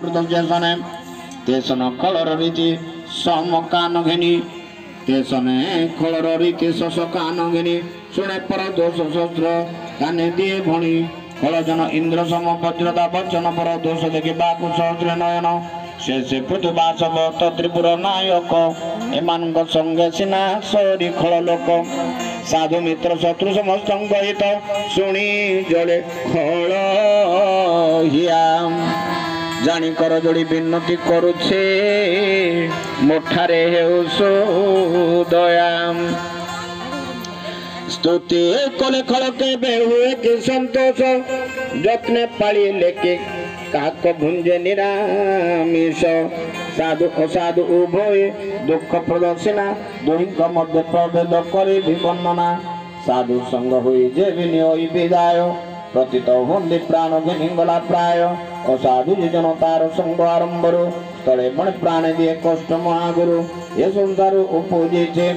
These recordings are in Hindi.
मृतने तेसन कलर रीति सम कान घेनी तेसने खलर रीति शश कान घेनी शुणे पर दोष शस्त्र काने दिए भणी खलजन इंद्र सम वज्रता वचन पर दोष देखि बाकु सहस्र नयन से पृथुवासव त्रिपुर नायक एमान संगे सिना सरी खल लोक साधु मित्र शत्रु समस्त हित शुणी जड़े खल हिया जानी कर जोड़ी विनती करुछे मोठारे हेउसो दया स्तुति कले खल के हुए कि संतोष जत्ने पाली लेके काक भुंजे निरामिष साधु असाधु उभय दुख प्रदर्शना दुहिंक मध्य प्रभेद करी विवर्णना साधु संग हुई जे विनिय विदाय प्रतित हुंदी प्राण घेनिगला प्राय असाधु जन तार संग आरंभरु तले मन प्राण दिए कष्ट महागुरु ये संसार उपजे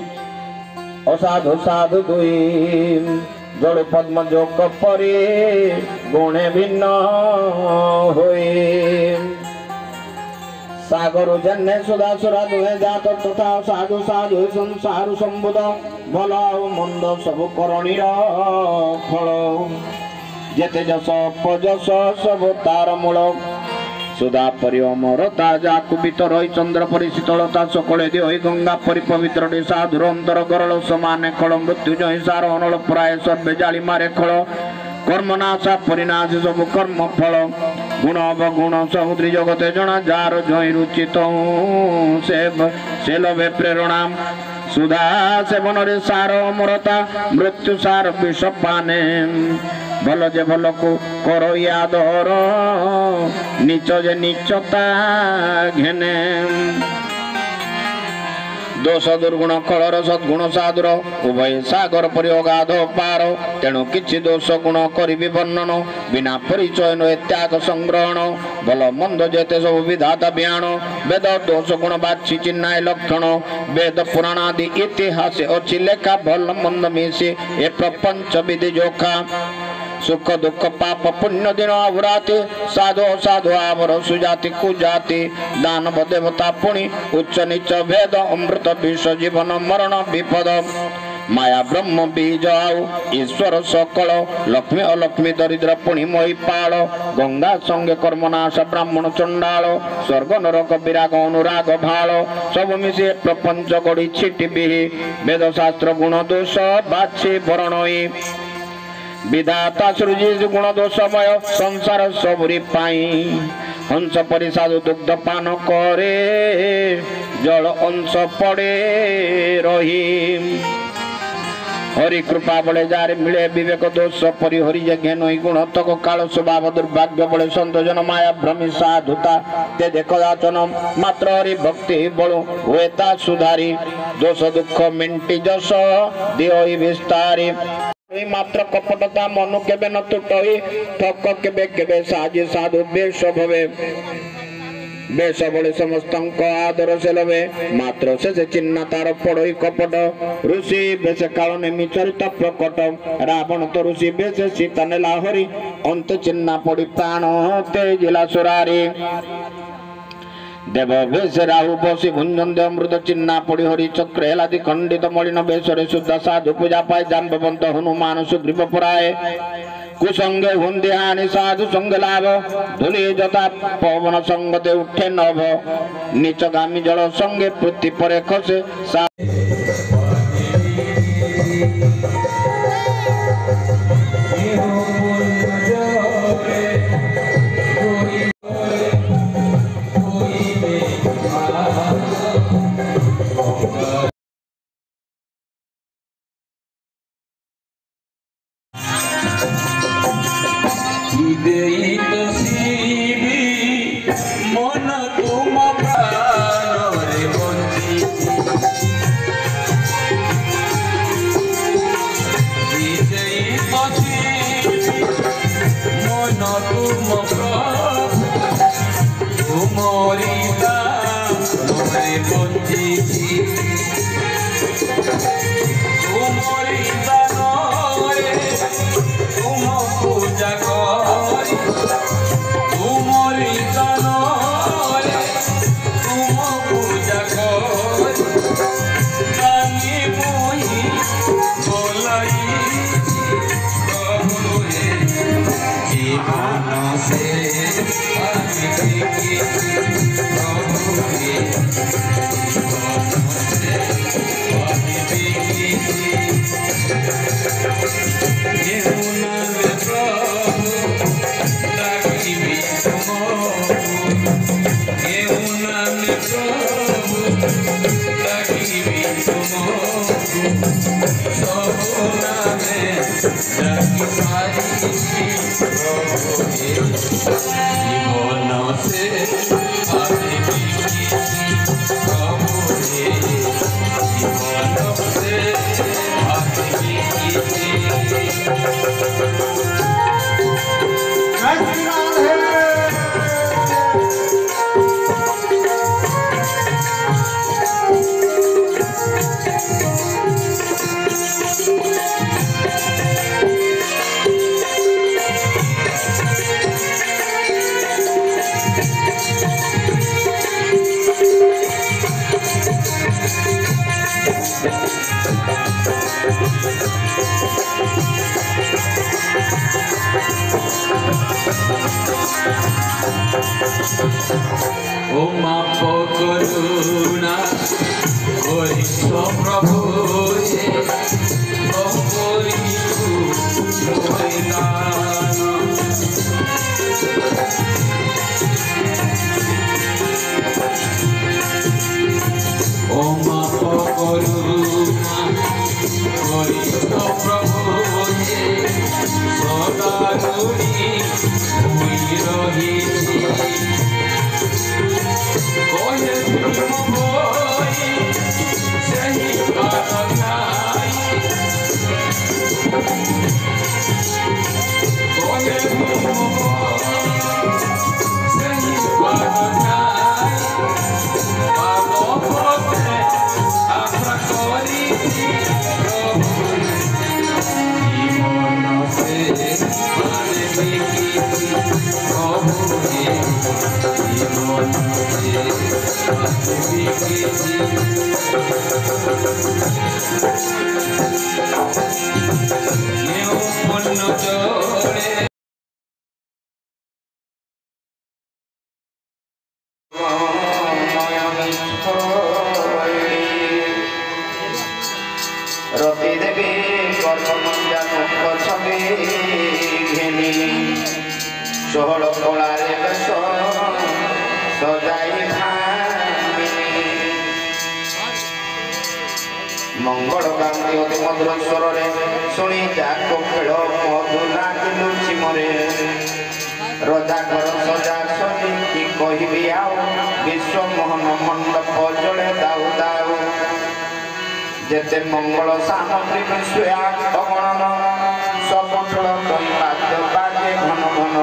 असाधु साधु दुई जड़ पद्म जोक परे गुणे भिन्न होए सागर जन्ने सुधा सुरा दुहे जात तथा साधु साधु संसार संबुद भल मंद सब करणीर फल जेते जस पजस सब तार मूल सुधा परि अमरता जाकु भीतर चंद्र परि शीतलता सकले दे गंगा परि पवित्र साधुर अंतर गरल समाने खल मृत्यु जय सार अनल प्राय सर्वे जाली मारे खल कर्मनाशा परिनाश सब कर्म फल गुण अवगुण समुद्री जगते जना जार जय रुचित से लभे प्रेरणा सुधा सेवन रे सार अमरता मृत्यु सार विष पाने भल जे भल को करो यादर नीच जे नीचता घेने दोष दुर्गुण कलर सद्गुण साधुर उभय सागर परि अगाध पार तेणु किछि दोष गुण करि वर्णन बिना परिचय न त्याग संग्रहण भल मंद जेते सब विधाता ब्याण वेद दोष गुण बाछि चिन्हाय लक्षण वेद पुराण आदि इतिहास अछि लेखा भल मंद मिशि ए प्रपंच विधि जोखा सुख दुख पाप पुण्य दिन अवराति साधु साधु आवर सुजाति कुजाति दानव देवता पुणी उच्च नीच भेद अमृत विष जीवन मरण विपद माया ब्रह्म बीज आउ ईश्वर सकल लक्ष्मी अलक्ष्मी दरिद्र पुणी महिपाल गंगा संगे कर्मनाश ब्राह्मण चंडाल स्वर्ग नरक विराग अनुराग भाल सब मिशे प्रपंच गढ़ी छिटी बिहि वेद शास्त्र गुण दोष बाछी वर्णई विधाता सृजी गुण दोषमय संसार सबुरी पाई हंस परि साधु दुग्ध पान करे जल अंश पड़े रही हरि कृपा बड़े जार मिले विवेक दोष परि हरि यज्ञ नई गुण तक काल स्वभाव दुर्भाग्य बड़े संतोजन माया भ्रमी साधुता ते देख दाचन मात्र हरि भक्ति बड़ो हुएता सुधारी दोष दुख मिंटी जस दियो विस्तारी मात्र कपटता मन केबे न तुटई ठक केबे केबे साजी साधु बेश भवे बेश बड़े समस्त आदर से लवे मात्र से चिन्ह तार पड़ई कपट ऋषि बेश काल नेमी चरित प्रकट रावण तो ऋषि बेश सीता नेला हरि अंत चिन्ह पड़ी प्राण तेजिला सुरारी देव बेश राहु बसी भुंजन अमृत चिन्ना पड़ी हरि चक्र हेलादि खंडित मलिन बेशरे शुद्ध साधु पूजा पाए जाम्बवंत हनुमान सुग्रीव पुराए कुसंगे हुंदे हानि साधु संग लाभ धुली जता पवन संग दे उठे नभ नीचगामी जल संगे पृथ्वी परे खसे तुमरी ओ माप करुणा करिस प्रभु जे ओ करिसु मोइदान ओ माप करुणा करिस प्रभु जे सदा ऋणी होई रहिछि कोहे तुम होई सही बात नाई कोहे तुम होई सही बात नाई बालो पोते आशा करिछि प्रभु जीवन से माने बिकिछि प्रभु जीवन रति देवी कर्मजा मुख छवि घिनी षोहल कलारे बेश सजाई भामिनी मंगल गांधी अति मधुर स्वर शुणी जाको खेल मधु नाचिलु चिमरे रजाकर सजा सजी कि कहबी आउ विश्व मोहन मंडप जड़े दाऊ दाऊ जेते मंगल सामग्री विश्वागणन सबुठल बाद्य बाजे घन घन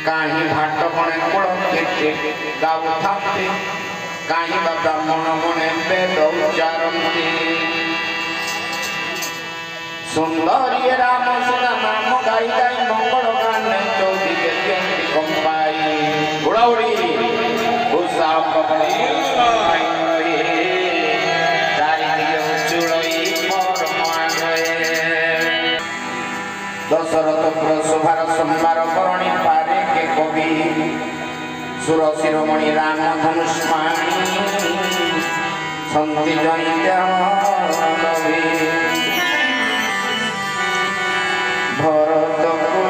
कहीं भाट गणे कूल कीर्ति गाऊ थांती कहीं बा ब्राह्मण गणे वेद उच्चारती सुंदरी राम सुना नाम गाई गाई मंगल गाने चौदिके दियंती कंपाई उड़ाउड़ी उषा पकड़ी दशरथपुर शोभार संभार करणी पारे के कवि सुर शिरोमणि राम धनुष्माणी छंदी जनित भरत को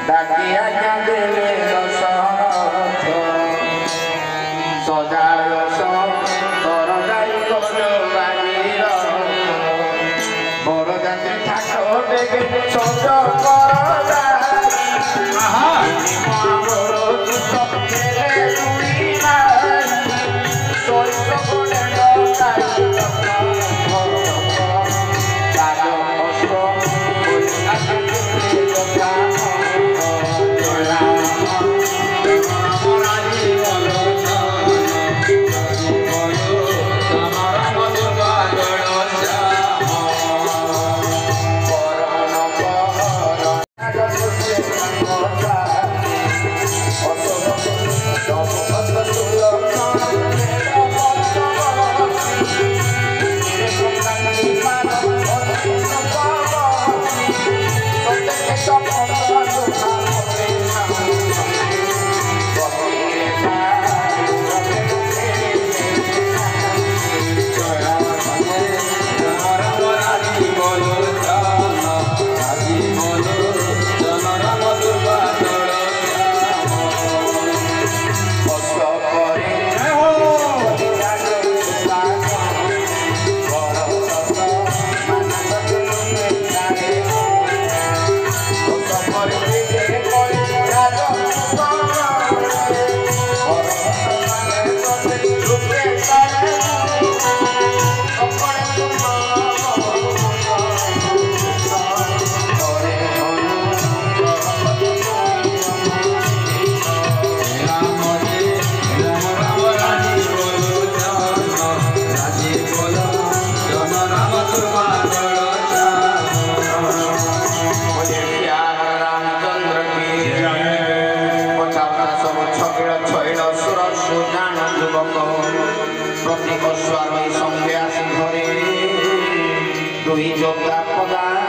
डाकी आज्ञा देले दशरथ सजाय कर जाई बाजीर बरजात्री ठाकुर देखे सज कर দুই যোদ্ধা পদায়